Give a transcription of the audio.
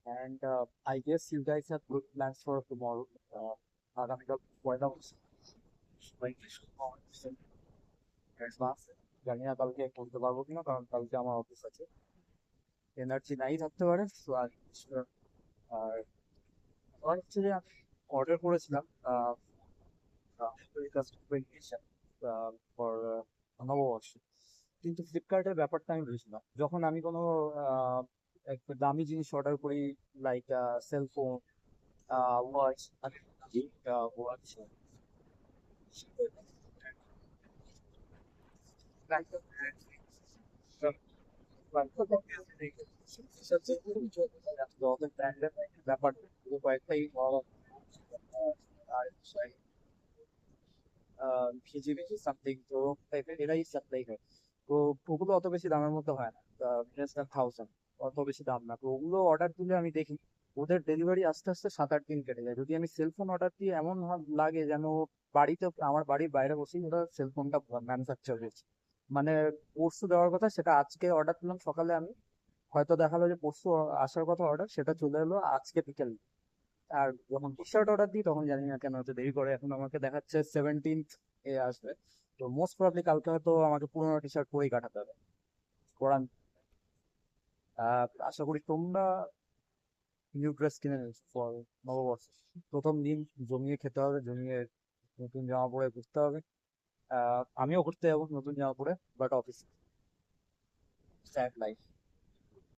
and I guess you guys have good plans for tomorrow. আগামীকাল পয়লা বৈশাখ, সবাইকে শুভকামনা advance. জানি না কালকে করতে পারবো কিনা, কারণ কালকে আমার অফিস আছে, এনার্জি নাই থাকতে পারে। তো আর আর আমার হচ্ছে যে আমি অর্ডার করেছিলাম ফর নববর্ষ, কিন্তু ফ্লিপকার্টের ব্যাপারটা আমি বুঝলাম। যখন আমি কোনো আহ, একটা দামি জিনিস অর্ডার করি, লাইক সেলফোন, ওয়াচ, ওয়াচ, ব্যাপার কয়েকটাই ভিজিবিজি সামথিং তো টাইপের এরাই সাপ্লাই করে। তো ওগুলো অত বেশি দামের মধ্যে হয় না, লেস দ্যান 1000, অত বেশি দাম না। তো ওগুলো অর্ডার দিলে আমি দেখি ওদের ডেলিভারি আস্তে আস্তে 7-8 দিন কেটে যায়। যদি আমি সেলফোন অর্ডার দিই, এমন লাগে যেন বাড়িতে, আমার বাড়ির বাইরে বসেই ওরা সেলফোনটা ম্যানুফ্যাকচার হয়েছে। মানে পরশু দেওয়ার কথা, সেটা আজকে অর্ডার দিলাম সকালে আমি, হয়তো দেখালো যে পরশু আসার কথা অর্ডার, সেটা চলে এলো আজকে বিকেল। আর যখন টি শার্ট অর্ডার দিই তখন জানি না কেন এত দেরি করে, এখন আমাকে দেখাচ্ছে 17th এ আসবে। তো মোস্ট প্রবাবলি কালকে হয়তো আমাকে পুরোনো টি শার্ট পরেই কাটাতে হবে। কোরআন, আশা করি তোমরা নিউ ড্রেস কিনে নিয়েছো ফর নববর্ষ। প্রথম দিন জমিয়ে খেতে হবে, জমিয়ে নতুন জামা পরে ঘুরতে হবে। আমিও ঘুরতে যাবো নতুন জামা পরে, বাট অফিস, স্যাড লাইফ।